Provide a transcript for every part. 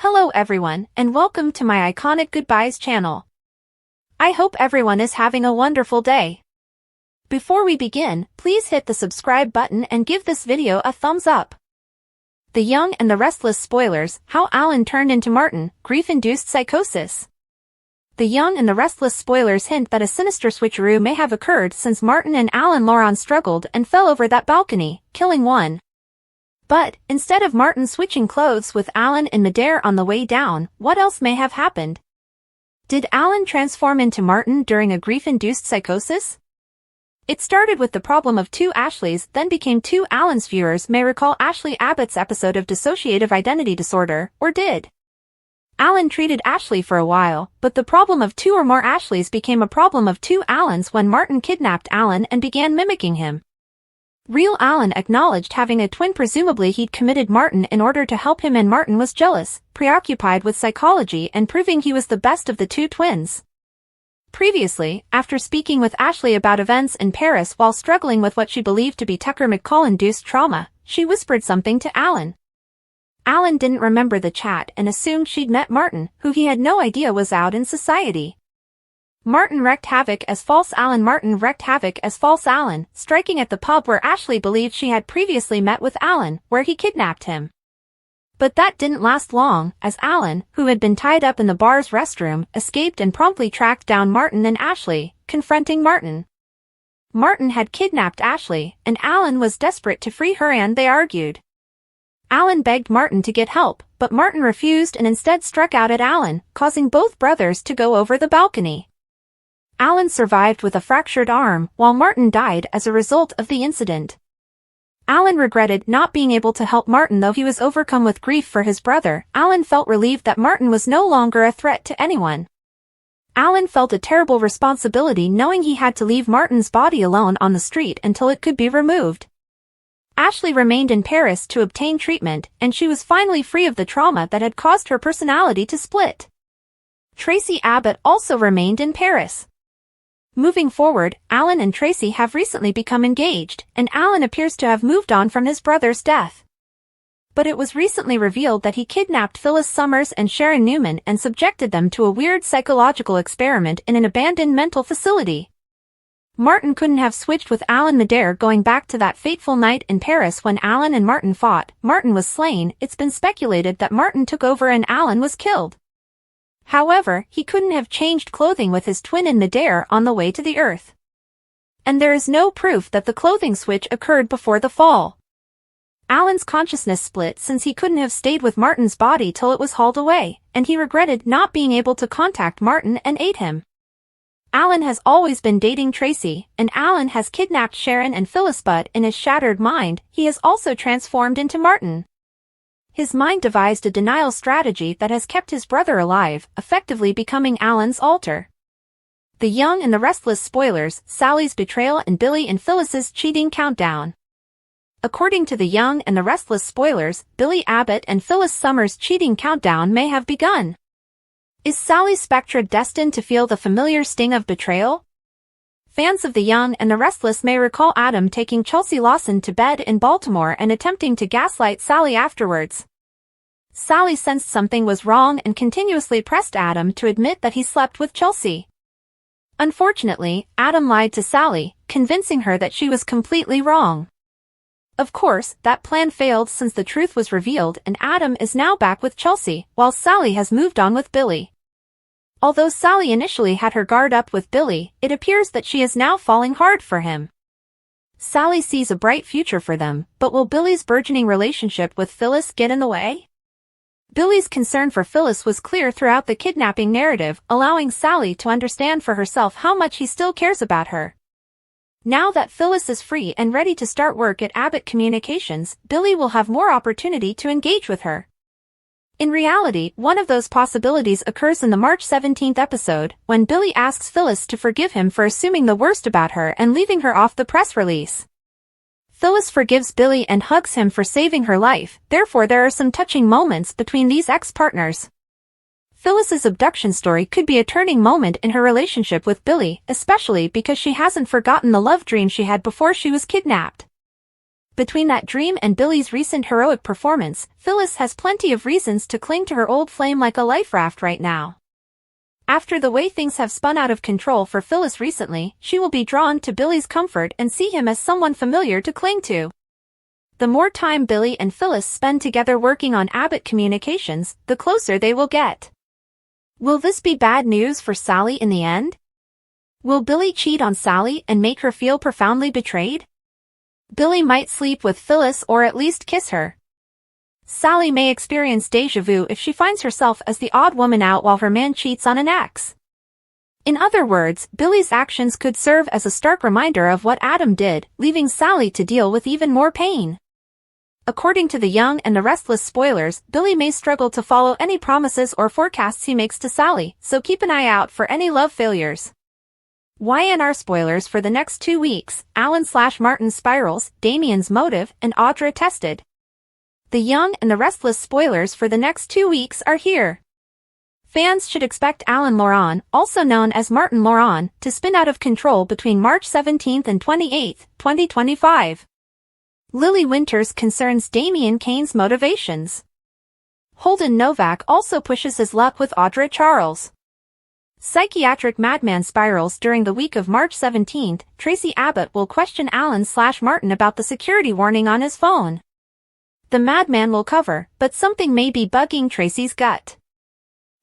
Hello everyone, and welcome to my Iconic Goodbyes channel. I hope everyone is having a wonderful day. Before we begin, please hit the subscribe button and give this video a thumbs up. The Young and the Restless spoilers, how Alan turned into Martin, grief-induced psychosis. The Young and the Restless spoilers hint that a sinister switcheroo may have occurred since Martin and Alan Lawson struggled and fell over that balcony, killing one. But, instead of Martin switching clothes with Alan in midair on the way down, what else may have happened? Did Alan transform into Martin during a grief-induced psychosis? It started with the problem of two Ashleys, then became two Alans. Viewers may recall Ashley Abbott's episode of dissociative identity disorder, or did. Alan treated Ashley for a while, but the problem of two or more Ashleys became a problem of two Alans when Martin kidnapped Alan and began mimicking him. Real Alan acknowledged having a twin. Presumably he'd committed Martin in order to help him, and Martin was jealous, preoccupied with psychology and proving he was the best of the two twins. Previously, after speaking with Ashley about events in Paris while struggling with what she believed to be Tucker McCall-induced trauma, she whispered something to Alan. Alan didn't remember the chat and assumed she'd met Martin, who he had no idea was out in society. Martin wreaked havoc as false Alan. Martin wreaked havoc as false Alan, striking at the pub where Ashley believed she had previously met with Alan, where he kidnapped him. But that didn't last long, as Alan, who had been tied up in the bar's restroom, escaped and promptly tracked down Martin and Ashley, confronting Martin. Martin had kidnapped Ashley, and Alan was desperate to free her, and they argued. Alan begged Martin to get help, but Martin refused and instead struck out at Alan, causing both brothers to go over the balcony. Alan survived with a fractured arm, while Martin died as a result of the incident. Alan regretted not being able to help Martin. Though he was overcome with grief for his brother, Alan felt relieved that Martin was no longer a threat to anyone. Alan felt a terrible responsibility knowing he had to leave Martin's body alone on the street until it could be removed. Ashley remained in Paris to obtain treatment, and she was finally free of the trauma that had caused her personality to split. Tracy Abbott also remained in Paris. Moving forward, Alan and Tracy have recently become engaged, and Alan appears to have moved on from his brother's death. But it was recently revealed that he kidnapped Phyllis Summers and Sharon Newman and subjected them to a weird psychological experiment in an abandoned mental facility. Martin couldn't have switched with Alan midair, going back to that fateful night in Paris when Alan and Martin fought. Martin was slain. It's been speculated that Martin took over and Alan was killed. However, he couldn't have changed clothing with his twin in midair on the way to the Earth. And there is no proof that the clothing switch occurred before the fall. Alan's consciousness split since he couldn't have stayed with Martin's body till it was hauled away, and he regretted not being able to contact Martin and aid him. Alan has always been dating Tracy, and Alan has kidnapped Sharon and Phyllis, but in his shattered mind, he has also transformed into Martin. His mind devised a denial strategy that has kept his brother alive, effectively becoming Alan's alter. The Young and the Restless spoilers, Sally's betrayal and Billy and Phyllis's cheating countdown. According to the Young and the Restless spoilers, Billy Abbott and Phyllis Summers' cheating countdown may have begun. Is Sally's spectra destined to feel the familiar sting of betrayal? Fans of The Young and the Restless may recall Adam taking Chelsea Lawson to bed in Baltimore and attempting to gaslight Sally afterwards. Sally sensed something was wrong and continuously pressed Adam to admit that he slept with Chelsea. Unfortunately, Adam lied to Sally, convincing her that she was completely wrong. Of course, that plan failed since the truth was revealed and Adam is now back with Chelsea, while Sally has moved on with Billy. Although Sally initially had her guard up with Billy, it appears that she is now falling hard for him. Sally sees a bright future for them, but will Billy's burgeoning relationship with Phyllis get in the way? Billy's concern for Phyllis was clear throughout the kidnapping narrative, allowing Sally to understand for herself how much he still cares about her. Now that Phyllis is free and ready to start work at Abbott Communications, Billy will have more opportunity to engage with her. In reality, one of those possibilities occurs in the March 17th episode, when Billy asks Phyllis to forgive him for assuming the worst about her and leaving her off the press release. Phyllis forgives Billy and hugs him for saving her life, therefore there are some touching moments between these ex-partners. Phyllis's abduction story could be a turning moment in her relationship with Billy, especially because she hasn't forgotten the love dream she had before she was kidnapped. Between that dream and Billy's recent heroic performance, Phyllis has plenty of reasons to cling to her old flame like a life raft right now. After the way things have spun out of control for Phyllis recently, she will be drawn to Billy's comfort and see him as someone familiar to cling to. The more time Billy and Phyllis spend together working on Abbott communications, the closer they will get. Will this be bad news for Sally in the end? Will Billy cheat on Sally and make her feel profoundly betrayed? Billy might sleep with Phyllis or at least kiss her. Sally may experience déjà vu if she finds herself as the odd woman out while her man cheats on an ex. In other words, Billy's actions could serve as a stark reminder of what Adam did, leaving Sally to deal with even more pain. According to the Young and the Restless spoilers, Billy may struggle to follow any promises or forecasts he makes to Sally, so keep an eye out for any love failures. YNR spoilers for the next 2 weeks, Alan/Martin spirals, Damien's motive, and Audra tested. The Young and the Restless spoilers for the next 2 weeks are here. Fans should expect Alan Moran, also known as Martin Moran, to spin out of control between March 17 and 28, 2025. Lily Winters concerns Damien Kane's motivations. Holden Novak also pushes his luck with Audra Charles. Psychiatric madman spirals during the week of March 17, Tracy Abbott will question Alan/Martin about the security warning on his phone. The madman will cover, but something may be bugging Tracy's gut.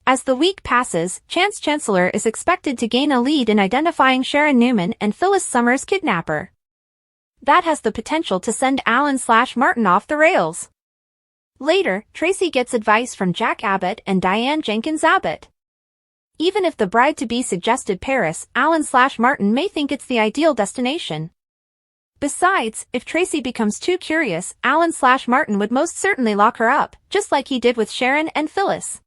As the week passes, Chancellor is expected to gain a lead in identifying Sharon Newman and Phyllis Summers' kidnapper. That has the potential to send Alan/Martin off the rails. Later, Tracy gets advice from Jack Abbott and Diane Jenkins Abbott. Even if the bride-to-be suggested Paris, Alan/Martin may think it's the ideal destination. Besides, if Tracy becomes too curious, Alan/Martin would most certainly lock her up, just like he did with Sharon and Phyllis.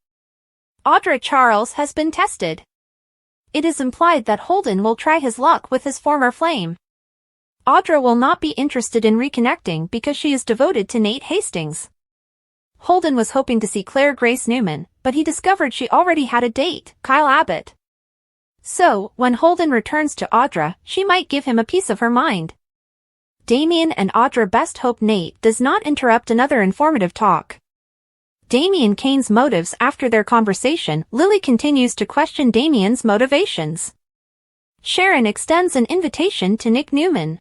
Audra Charles has been tested. It is implied that Holden will try his luck with his former flame. Audra will not be interested in reconnecting because she is devoted to Nate Hastings. Holden was hoping to see Claire Grace Newman, but he discovered she already had a date, Kyle Abbott. So, when Holden returns to Audra, she might give him a piece of her mind. Damien and Audra best hope Nate does not interrupt another informative talk. Damien Kane's motives after their conversation, Lily continues to question Damien's motivations. Sharon extends an invitation to Nick Newman.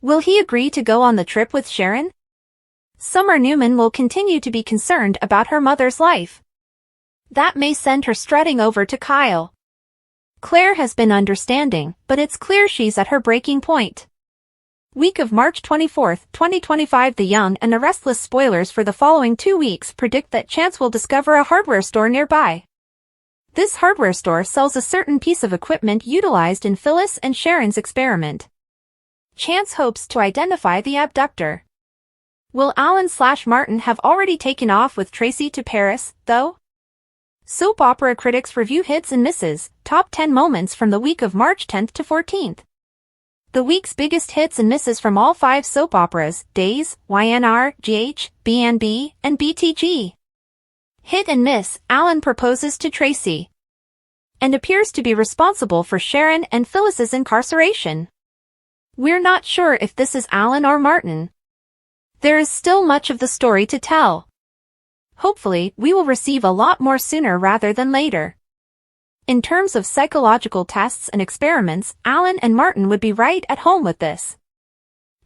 Will he agree to go on the trip with Sharon? Summer Newman will continue to be concerned about her mother's life. That may send her strutting over to Kyle. Claire has been understanding, but it's clear she's at her breaking point. Week of March 24, 2025. The Young and the Restless spoilers for the following 2 weeks predict that Chance will discover a hardware store nearby. This hardware store sells a certain piece of equipment utilized in Phyllis and Sharon's experiment. Chance hopes to identify the abductor. Will Alan/Martin have already taken off with Tracy to Paris, though? Soap opera critics review hits and misses, top 10 moments from the week of March 10 to 14. The week's biggest hits and misses from all 5 soap operas, Days, YNR, GH, BNB, and BTG. Hit and miss, Alan proposes to Tracy. And appears to be responsible for Sharon and Phyllis's incarceration. We're not sure if this is Alan or Martin. There is still much of the story to tell. Hopefully, we will receive a lot more sooner rather than later. In terms of psychological tests and experiments, Alan and Martin would be right at home with this.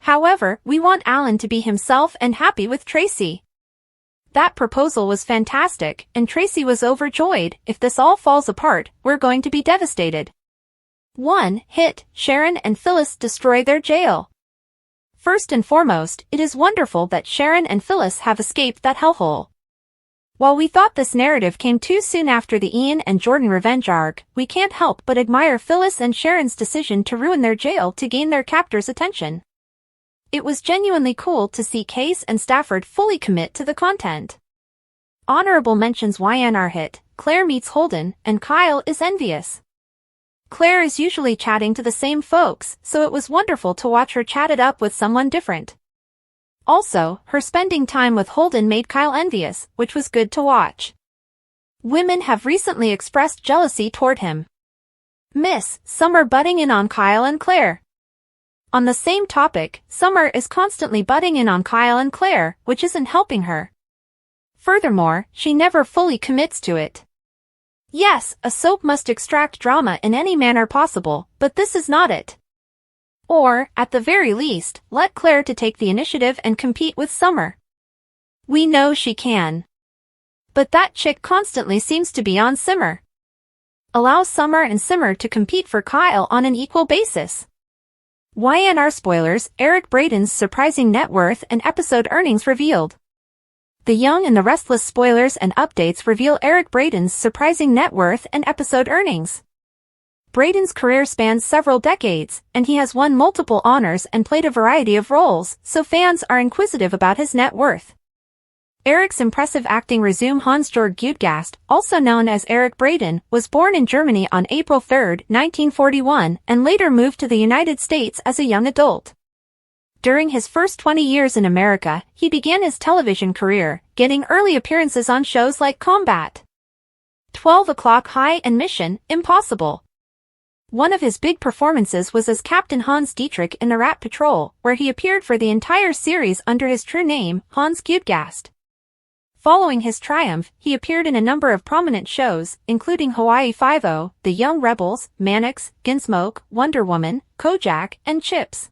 However, we want Alan to be himself and happy with Tracy. That proposal was fantastic, and Tracy was overjoyed. If this all falls apart, we're going to be devastated. 1. Hit, Sharon and Phyllis destroy their jail. First and foremost, it is wonderful that Sharon and Phyllis have escaped that hellhole. While we thought this narrative came too soon after the Ian and Jordan revenge arc, we can't help but admire Phyllis and Sharon's decision to ruin their jail to gain their captor's attention. It was genuinely cool to see Cait and Stafford fully commit to the content. Honorable mentions YNR hit, Claire meets Holden, and Kyle is envious. Claire is usually chatting to the same folks, so it was wonderful to watch her chat it up with someone different. Also, her spending time with Holden made Kyle envious, which was good to watch. Women have recently expressed jealousy toward him. Miss Summer butting in on Kyle and Claire. On the same topic, Summer is constantly butting in on Kyle and Claire, which isn't helping her. Furthermore, she never fully commits to it. Yes, a soap must extract drama in any manner possible, but this is not it. Or, at the very least, let Claire to take the initiative and compete with Summer. We know she can. But that chick constantly seems to be on Simmer. Allow Summer and Simmer to compete for Kyle on an equal basis. YNR spoilers, Eric Braeden's surprising net worth and episode earnings revealed. The Young and the Restless spoilers and updates reveal Eric Braeden's surprising net worth and episode earnings. Braeden's career spans several decades, and he has won multiple honors and played a variety of roles, so fans are inquisitive about his net worth. Eric's impressive acting resume. Hans-Georg Gudgast, also known as Eric Braeden, was born in Germany on April 3, 1941, and later moved to the United States as a young adult. During his first 20 years in America, he began his television career, getting early appearances on shows like Combat, 12 O'Clock High and Mission Impossible. One of his big performances was as Captain Hans Dietrich in the Rat Patrol, where he appeared for the entire series under his true name, Hans Gudgast. Following his triumph, he appeared in a number of prominent shows, including Hawaii Five-0, The Young Rebels, Mannix, Gunsmoke, Wonder Woman, Kojak, and Chips.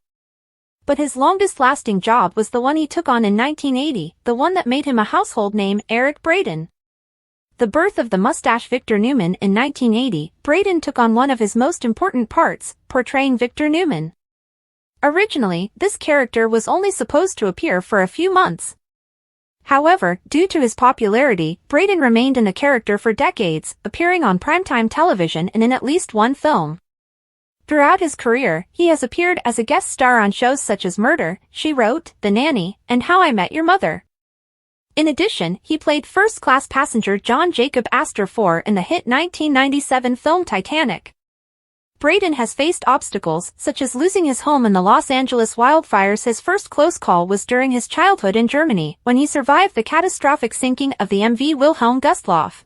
But his longest-lasting job was the one he took on in 1980, the one that made him a household name, Eric Braeden. The birth of the mustache Victor Newman in 1980, Braeden took on one of his most important parts, portraying Victor Newman. Originally, this character was only supposed to appear for a few months. However, due to his popularity, Braeden remained in the character for decades, appearing on primetime television and in at least one film. Throughout his career, he has appeared as a guest star on shows such as Murder, She Wrote, The Nanny, and How I Met Your Mother. In addition, he played first-class passenger John Jacob Astor IV in the hit 1997 film Titanic. Braeden has faced obstacles, such as losing his home in the Los Angeles wildfires. His first close call was during his childhood in Germany, when he survived the catastrophic sinking of the MV Wilhelm Gustloff.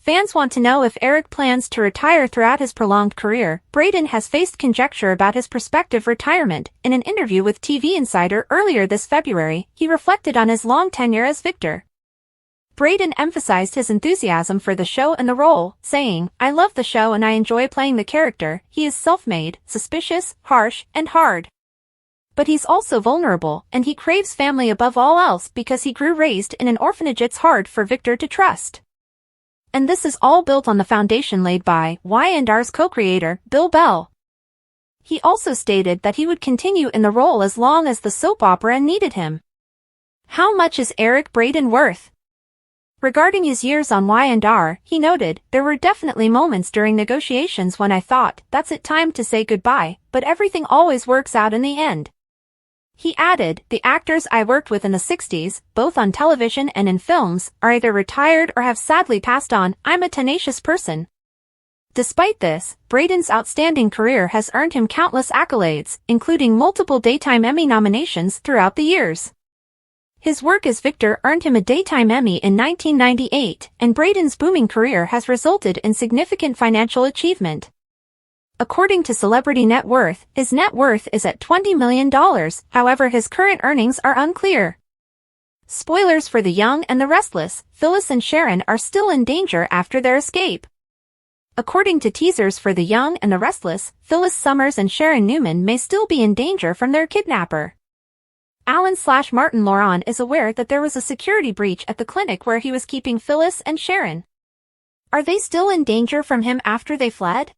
Fans want to know if Eric plans to retire throughout his prolonged career. Braeden has faced conjecture about his prospective retirement. In an interview with TV Insider earlier this February, he reflected on his long tenure as Victor. Braeden emphasized his enthusiasm for the show and the role, saying, "I love the show and I enjoy playing the character. He is self-made, suspicious, harsh, and hard. But he's also vulnerable, and he craves family above all else because he grew raised in an orphanage. It's hard for Victor to trust." And this is all built on the foundation laid by Y&R's co-creator, Bill Bell. He also stated that he would continue in the role as long as the soap opera needed him. How much is Eric Braeden worth? Regarding his years on Y&R, he noted, "There were definitely moments during negotiations when I thought, that's it, time to say goodbye, but everything always works out in the end." He added, "The actors I worked with in the 60s, both on television and in films, are either retired or have sadly passed on. I'm a tenacious person." Despite this, Braeden's outstanding career has earned him countless accolades, including multiple Daytime Emmy nominations throughout the years. His work as Victor earned him a Daytime Emmy in 1998, and Braeden's booming career has resulted in significant financial achievement. According to Celebrity Net Worth, his net worth is at $20 million, however his current earnings are unclear. Spoilers for The Young and the Restless, Phyllis and Sharon are still in danger after their escape. According to teasers for The Young and the Restless, Phyllis Summers and Sharon Newman may still be in danger from their kidnapper. Alan/Martin Laurent is aware that there was a security breach at the clinic where he was keeping Phyllis and Sharon. Are they still in danger from him after they fled?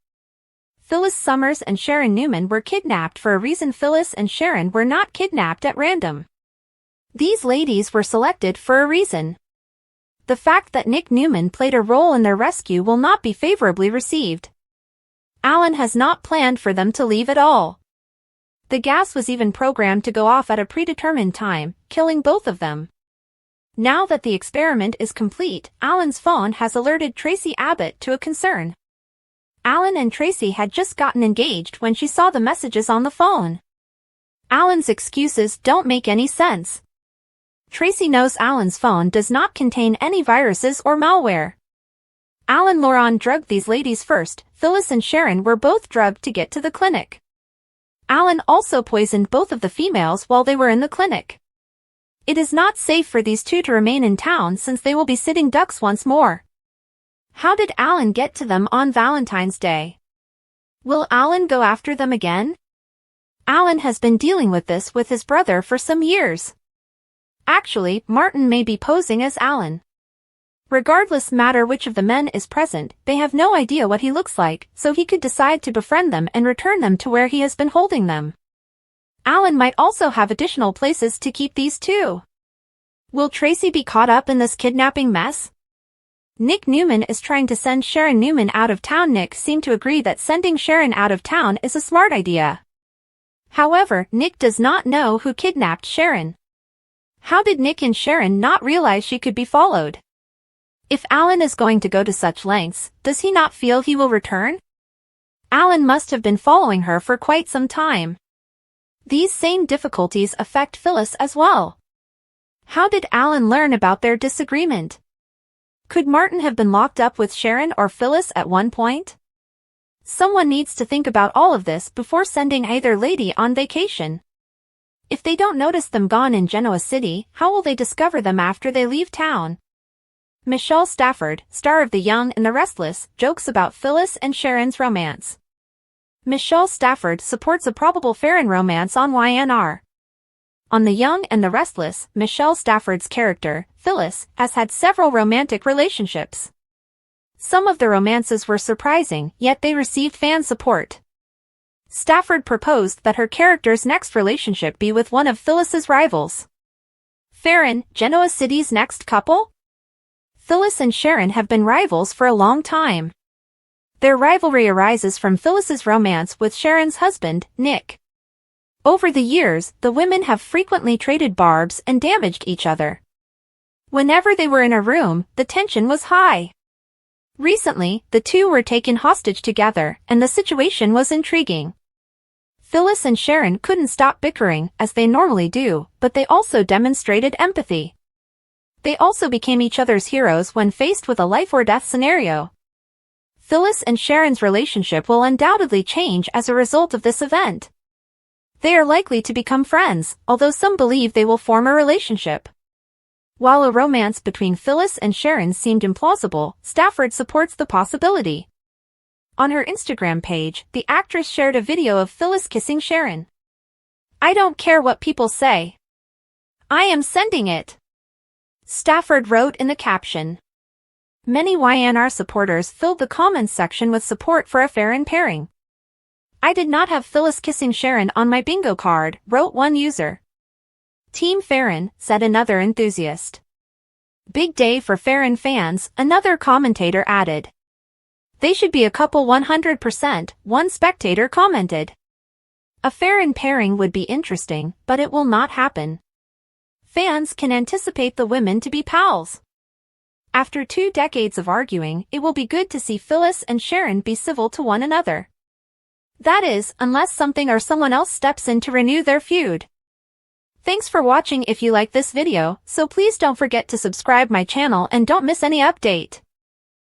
Phyllis Summers and Sharon Newman were kidnapped for a reason. Phyllis and Sharon were not kidnapped at random. These ladies were selected for a reason. The fact that Nick Newman played a role in their rescue will not be favorably received. Alan has not planned for them to leave at all. The gas was even programmed to go off at a predetermined time, killing both of them. Now that the experiment is complete, Alan's phone has alerted Tracy Abbott to a concern. Alan and Tracy had just gotten engaged when she saw the messages on the phone. Alan's excuses don't make any sense. Tracy knows Alan's phone does not contain any viruses or malware. Alan Laurent drugged these ladies first. Phyllis and Sharon were both drugged to get to the clinic. Alan also poisoned both of the females while they were in the clinic. It is not safe for these two to remain in town since they will be sitting ducks once more. How did Alan get to them on Valentine's Day? Will Alan go after them again? Alan has been dealing with this with his brother for some years. Actually, Martin may be posing as Alan. Regardless matter which of the men is present, they have no idea what he looks like, so he could decide to befriend them and return them to where he has been holding them. Alan might also have additional places to keep these two. Will Tracy be caught up in this kidnapping mess? Nick Newman is trying to send Sharon Newman out of town. Nick seemed to agree that sending Sharon out of town is a smart idea. However, Nick does not know who kidnapped Sharon. How did Nick and Sharon not realize she could be followed? If Alan is going to go to such lengths, does he not feel he will return? Alan must have been following her for quite some time. These same difficulties affect Phyllis as well. How did Alan learn about their disagreement? Could Martin have been locked up with Sharon or Phyllis at one point? Someone needs to think about all of this before sending either lady on vacation. If they don't notice them gone in Genoa City, how will they discover them after they leave town? Michelle Stafford, star of The Young and the Restless, jokes about Phyllis and Sharon's romance. Michelle Stafford supports a probable Farron romance on YNR. On The Young and the Restless, Michelle Stafford's character, Phyllis, has had several romantic relationships. Some of the romances were surprising, yet they received fan support. Stafford proposed that her character's next relationship be with one of Phyllis's rivals. Farron, Genoa City's next couple? Phyllis and Sharon have been rivals for a long time. Their rivalry arises from Phyllis's romance with Sharon's husband, Nick. Over the years, the women have frequently traded barbs and damaged each other. Whenever they were in a room, the tension was high. Recently, the two were taken hostage together, and the situation was intriguing. Phyllis and Sharon couldn't stop bickering, as they normally do, but they also demonstrated empathy. They also became each other's heroes when faced with a life-or-death scenario. Phyllis and Sharon's relationship will undoubtedly change as a result of this event. They are likely to become friends, although some believe they will form a relationship. While a romance between Phyllis and Sharon seemed implausible, Stafford supports the possibility. On her Instagram page, the actress shared a video of Phyllis kissing Sharon. "I don't care what people say. I am sending it," Stafford wrote in the caption. Many YNR supporters filled the comments section with support for a Farron pairing. "I did not have Phyllis kissing Sharon on my bingo card," wrote one user. "Team Farron," said another enthusiast. "Big day for Farron fans," another commentator added. "They should be a couple 100%, one spectator commented. "A Farron pairing would be interesting, but it will not happen. Fans can anticipate the women to be pals." After 2 decades of arguing, it will be good to see Phyllis and Sharon be civil to one another. That is, unless something or someone else steps in to renew their feud. Thanks for watching. If you like this video, so please don't forget to subscribe my channel and don't miss any update.